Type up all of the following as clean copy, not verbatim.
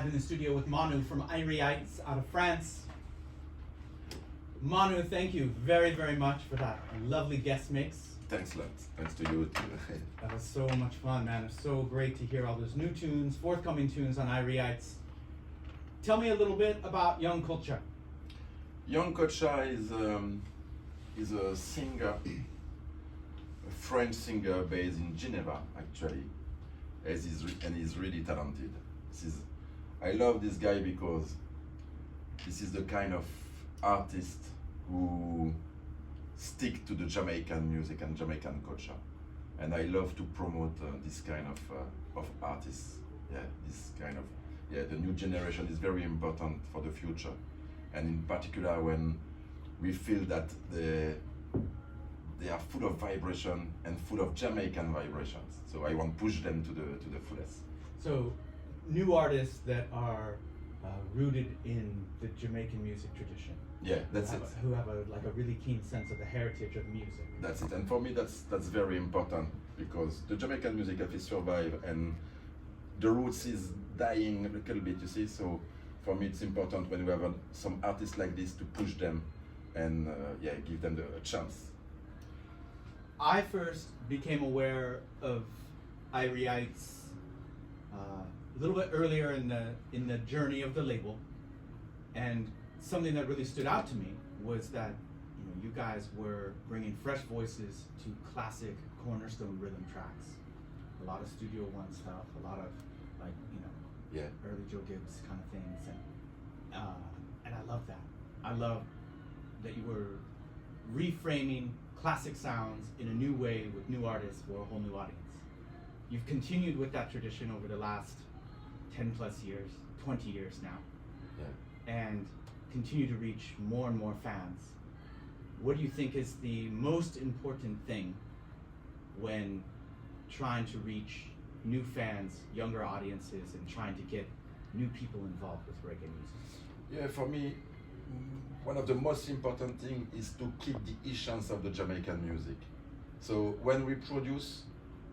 live in the studio with Manu from Irie Ites out of France. Manu, thank you very, very much for that lovely guest mix. Thanks a lot. Thanks to you too. That was so much fun, man. It was so great to hear all those new tunes, forthcoming tunes on Irie Ites. Tell me a little bit about Young Culture. Young Culture is a singer, a French singer based in Geneva, actually, and he's really talented. I love this guy because this is the kind of artist who stick to the Jamaican music and Jamaican culture, and I love to promote this kind of artists. The new generation is very important for the future, and in particular when we feel that they are full of vibration and full of Jamaican vibrations. So I want to push them to the fullest. So, new artists that are rooted in the Jamaican music tradition. Yeah, that's it. Who have a really keen sense of the heritage of music. That's it, and for me that's very important because the Jamaican music has to survive, and the roots is dying a little bit. You see, so for me it's important when we have some artists like this to push them and give them a chance. I first became aware of Irie Ites a little bit earlier in the journey of the label, and something that really stood out to me was that you guys were bringing fresh voices to classic cornerstone rhythm tracks. A lot of Studio One stuff, a lot of early Joe Gibbs kind of things, and I love that. I love that you were reframing classic sounds in a new way with new artists for a whole new audience. You've continued with that tradition over the last 10 plus years, 20 years now, and continue to reach more and more fans. What do you think is the most important thing when trying to reach new fans, younger audiences, and trying to get new people involved with reggae music? Yeah, for me, one of the most important things is to keep the essence of the Jamaican music. So when we produce,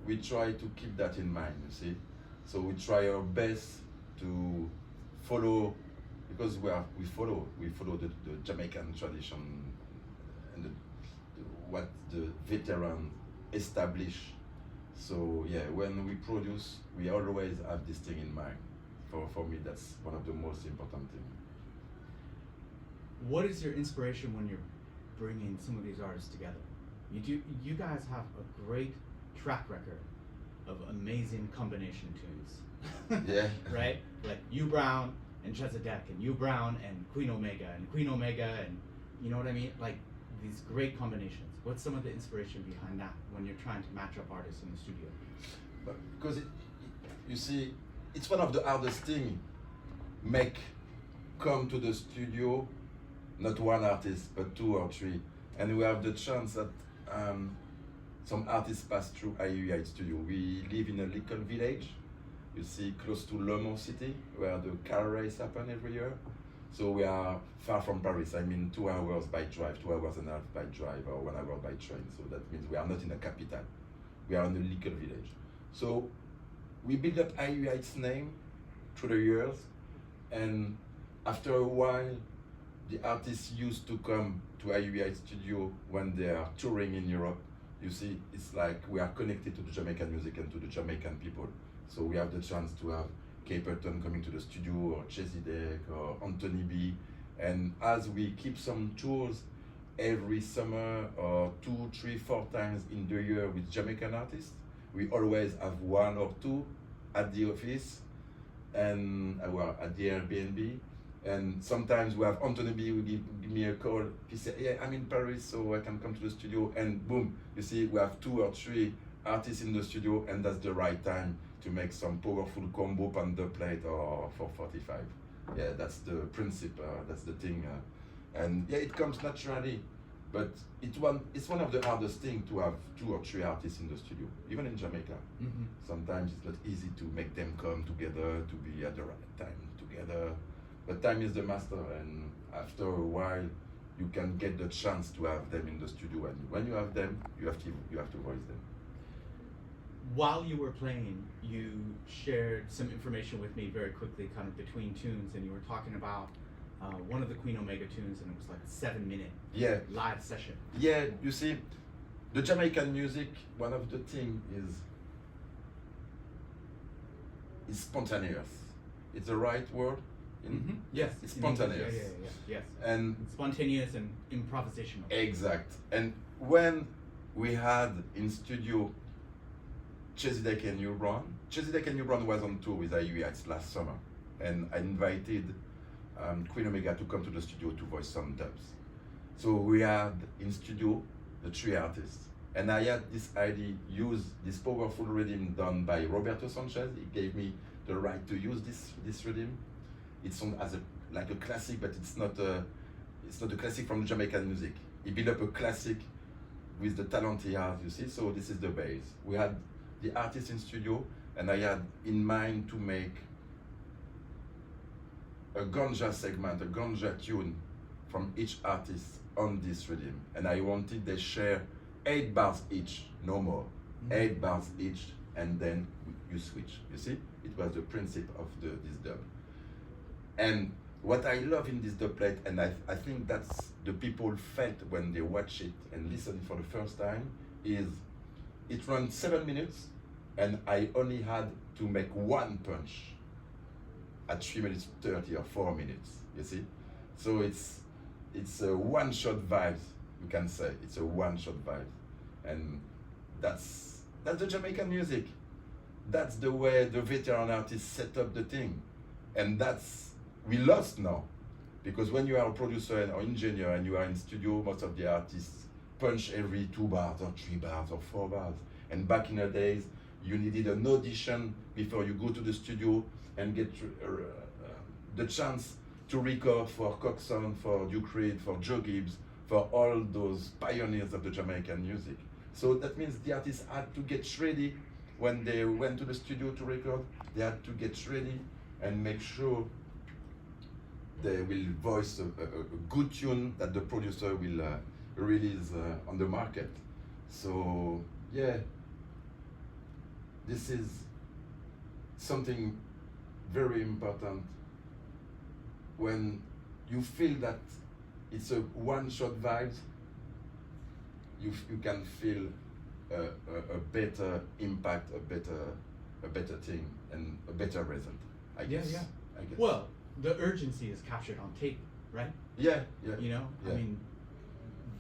we try to keep that in mind, you see. So we try our best to follow, because we follow the Jamaican tradition and what the veteran established. So yeah, when we produce, we always have this thing in mind. For me, that's one of the most important things. What is your inspiration when you're bringing some of these artists together? You guys have a great track record of amazing combination tunes. Yeah. Right? Like U Brown and Chezidek, and U Brown and Queen Omega, and you know what I mean? Like these great combinations. What's some of the inspiration behind that when you're trying to match up artists in the studio? But because you see, it's one of the hardest things come to the studio, not one artist, but two or three. And we have the chance that some artists pass through Irie Ites studio. We live in a little village, you see, close to Le Mans City, where the car race happen every year. So we are far from Paris. I mean, 2 hours by drive, 2 hours and a half by drive, or 1 hour by train. So that means we are not in a capital. We are in a little village. So we build up Irie Ites name through the years, and after a while, the artists used to come to Irie Ites studio when they are touring in Europe. You see, it's like we are connected to the Jamaican music and to the Jamaican people. So we have the chance to have Capleton coming to the studio, or Chezidek, or Anthony B. And as we keep some tours every summer, or 2, 3, 4 times in the year with Jamaican artists, we always have 1 or 2 at the office and at the Airbnb. And sometimes we have Anthony B will give me a call. He said, yeah, I'm in Paris, so I can come to the studio. And boom, you see, we have 2 or 3 artists in the studio, and that's the right time to make some powerful combo on the plate or 445. Yeah, that's the principle, that's the thing. And yeah, it comes naturally, but it's one of the hardest things to have 2 or 3 artists in the studio, even in Jamaica. Mm-hmm. Sometimes it's not easy to make them come together, to be at the right time together. But time is the master, and after a while, you can get the chance to have them in the studio. And when you have them, you have to voice them. while you were playing, you shared some information with me very quickly, kind of between tunes, and you were talking about one of the Queen Omega tunes, and it was like a 7-minute Yeah. live session. Yeah, you see, the Jamaican music, one of the things is spontaneous. It's the right word? Yes. It's in English, spontaneous. Yes. And Spontaneous and improvisational. exact. And when we had in studio Chesedek and New Brown, Chesedek and New Brown was on tour with Irie Ites last summer, and I invited Queen Omega to come to the studio to voice some dubs. So we had in studio the 3 artists, and I had this idea, use this powerful rhythm done by Roberto Sanchez. He gave me the right to use this rhythm. It's on as like a classic, but it's not a classic from Jamaican music. He built up a classic with the talent he has, you see. So this is the base. We had the artist in studio, and I had in mind to make a ganja segment, a ganja tune from each artist on this rhythm. And I wanted they share 8 bars each, no more. 8 bars each, and then you switch. You see? It was the principle of this dub. And what I love in this dubplate, and I think that's the people felt when they watch it and listen for the first time, is it runs 7 minutes, and I only had to make 1 punch at 3 minutes 30 or 4 minutes, you see? So it's a one-shot vibe, you can say. It's a one-shot vibe. And that's the Jamaican music. That's the way the veteran artists set up the thing. And we lost now. Because when you are a producer or engineer and you are in studio, most of the artists punch every 2 bars or 3 bars or 4 bars. And back in the days, you needed an audition before you go to the studio and get the chance to record for Coxon, for Duke Reid, for Joe Gibbs, for all those pioneers of the Jamaican music. So that means the artists had to get ready when they went to the studio to record. They had to get ready and make sure they will voice a good tune that the producer will release on the market. So yeah, this is something very important. When you feel that it's a one-shot vibe, you can feel a better impact, a better thing, and a better result, I guess. Yeah. I guess. Well, the urgency is captured on tape, right? Yeah. You know, Yeah. I mean,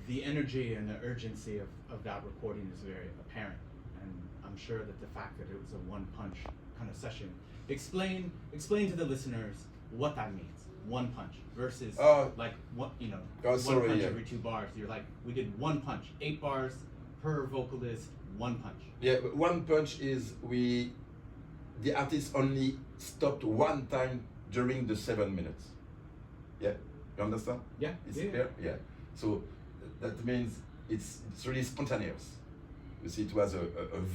the energy and the urgency of that recording is very apparent, and I'm sure that the fact that it was a one-punch kind of session. Explain to the listeners what that means. 1 punch versus like what sorry, 1 punch yeah. every 2 bars. You're like, we did 1 punch, 8 bars per vocalist, 1 punch. Yeah, but 1 punch is the artist only stopped 1 time during the 7 minutes. Yeah, you understand? Yeah. It's yeah. clear? Yeah. So that means it's really spontaneous. You see, it was a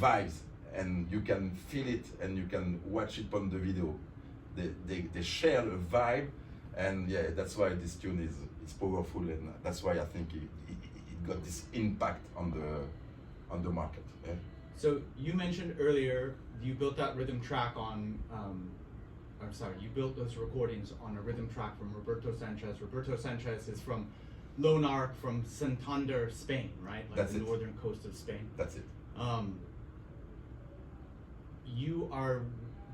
vibe, and you can feel it, and you can watch it on the video. They share a vibe, and yeah, that's why this tune is powerful, and that's why I think it got this impact on the market. Yeah. So you mentioned earlier you built that rhythm track on. You built those recordings on a rhythm track from Roberto Sanchez. Roberto Sanchez is from Lone Arc, from Santander, Spain, right? Like That's the it. northern coast of Spain. That's it. You are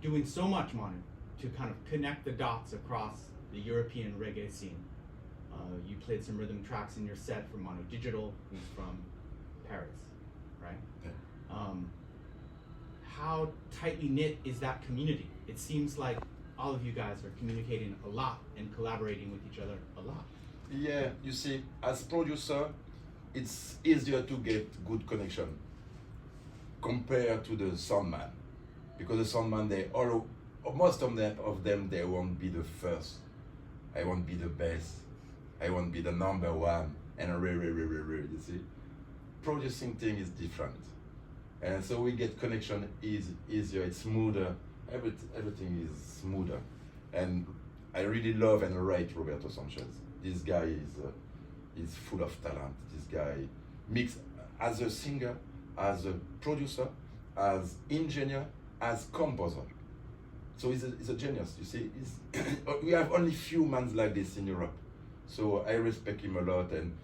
doing so much, Manu, to kind of connect the dots across the European reggae scene. You played some rhythm tracks in your set from Manu Digital, who's from Paris, right? Yeah. How tightly knit is that community? It seems like all of you guys are communicating a lot and collaborating with each other a lot. Yeah, you see, as producer, it's easier to get good connection compared to the soundman, because the soundman, most of them, they won't be the first. I won't be the best. I won't be the number 1. And you see, producing thing is different, and so we get connection easier. It's smoother. Everything is smoother, and I really love and rate Roberto Sanchez. This guy is full of talent. This guy mix as a singer, as a producer, as engineer, as composer. So he's a genius, you see. We have only few men like this in Europe. So I respect him a lot, and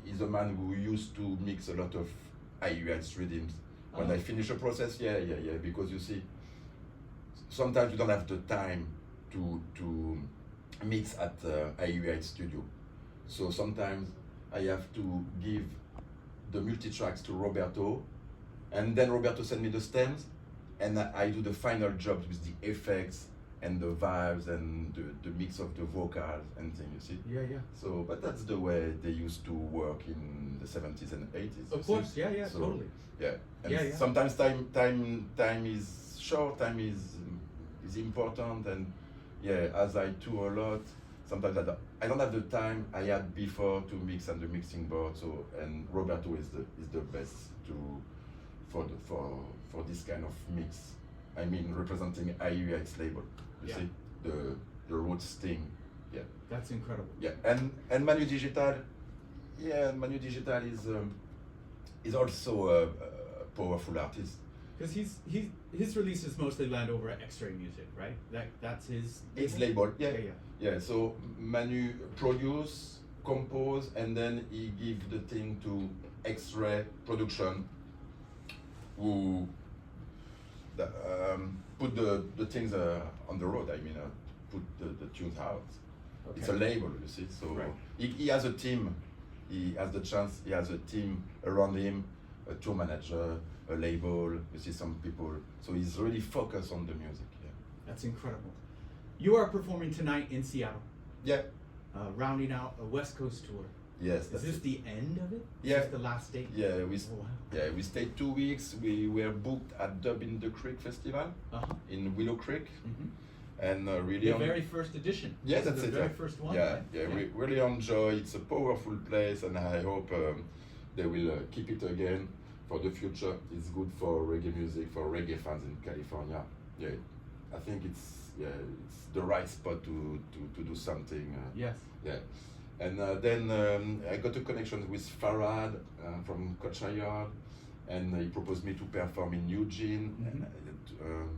he's a man who used to mix a lot of Irie Ites rhythms. When I finish a process, yeah, because you see, sometimes you don't have the time to mix at Irie Ites studio. So sometimes I have to give the multi-tracks to Roberto, and then Roberto send me the stems, and I do the final jobs with the effects and the vibes and the mix of the vocals and things, you see? Yeah. So, but that's the way they used to work in the 70s and 80s. Of course, yeah, so, totally. Yeah, and Yeah. sometimes time is short, time is important, and yeah, as I tour a lot, sometimes I don't have the time I had before to mix on the mixing board. So, and Roberto is the best for this kind of mix. I mean, representing Irie Ites label. You see the roots thing. Yeah. That's incredible. Yeah, and Manu Digital. Yeah, Manu Digital is also a powerful artist. Because his releases mostly land over at X-Ray Music, right? That's his label. Yeah. Yeah. So Manu produce, compose, and then he give the thing to X-Ray Production, who put the things on the road. I mean, put the tunes out. Okay. It's a label, you see. So right. He has a team. He has the chance. He has a team around him, a tour manager, a label. You see some people. So he's really focused on the music. Yeah. That's incredible. You are performing tonight in Seattle. Yeah. Rounding out a West Coast tour. Yes. Is this the end of it? Yeah. Is this the last date? Yeah. We stayed 2 weeks. We were booked at Dub in the Creek Festival in Willow Creek. Mm-hmm. And really the very first edition. Yeah, that's the it. very first one. Yeah. We really enjoy. It's a powerful place, and I hope they will keep it again for the future. It's good for reggae music, for reggae fans in California. Yeah, I think it's the right spot to do something. Yes. Yeah, and then I got a connection with Farad from Coachayard, and he proposed me to perform in Eugene.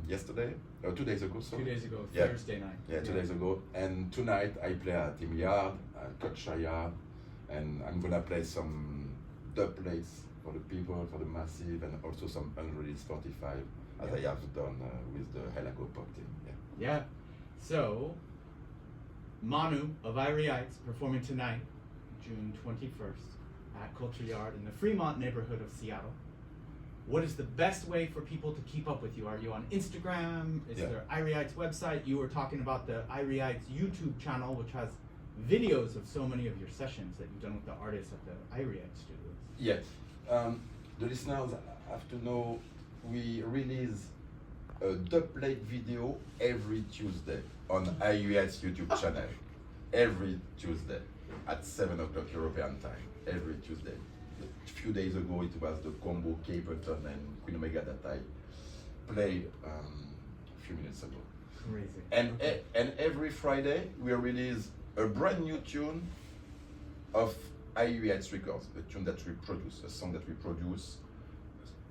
Yesterday, 2 days ago, sorry. 2 days ago, Thursday night. Yeah, 2 days ago. And tonight I play at Tim Yard, at Coachayard, and I'm gonna play some dub plates for the people, for the massive, and also some unreleased 45, as I have done with the Helago Pop team. Yeah. So, Manu of Irie Ites performing tonight, June 21st, at Culture Yard in the Fremont neighborhood of Seattle. What is the best way for people to keep up with you? Are you on Instagram? Is there Irie Ites website? You were talking about the Irie Ites YouTube channel, which has videos of so many of your sessions that you've done with the artists at the Irie Ites studios. Yes. The listeners have to know we release a dubplate video every Tuesday on Irie Ites YouTube channel. Every Tuesday at 7 o'clock European time. Every Tuesday. A few days ago it was the combo Capleton and Queen Omega that I played a few minutes ago. Crazy. And every Friday we release a brand new tune of Irie Ites Records, a tune that we produce, a song that we produce.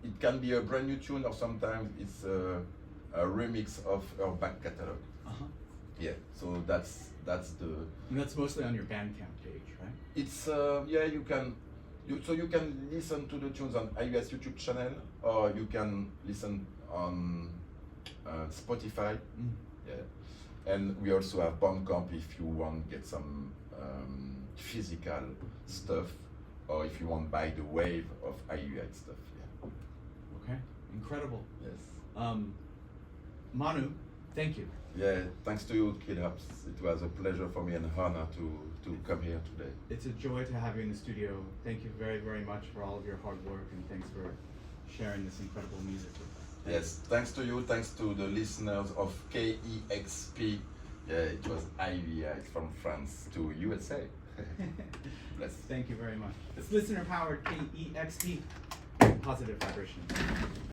It can be a brand new tune, or sometimes it's a remix of our back catalog. Yeah, so that's the. And that's mostly on your Bandcamp page, right? It's you can. So you can listen to the tunes on Irie Ites YouTube channel, or you can listen on Spotify. Yeah, and we also have Bandcamp if you want to get some physical stuff, or if you want to buy the wave of Irie Ites stuff. Yeah. Okay, incredible. Yes. Manu, thank you. Yeah, thanks to you, Kid Hubs. It was a pleasure for me and an honor to come here today. It's a joy to have you in the studio. Thank you very, very much for all of your hard work, and thanks for sharing this incredible music with us. Yes, thanks to you, thanks to the listeners of KEXP. Yeah, it was Irie Ites from France to USA. Bless. Thank you very much. It's listener-powered KEXP, positive vibration.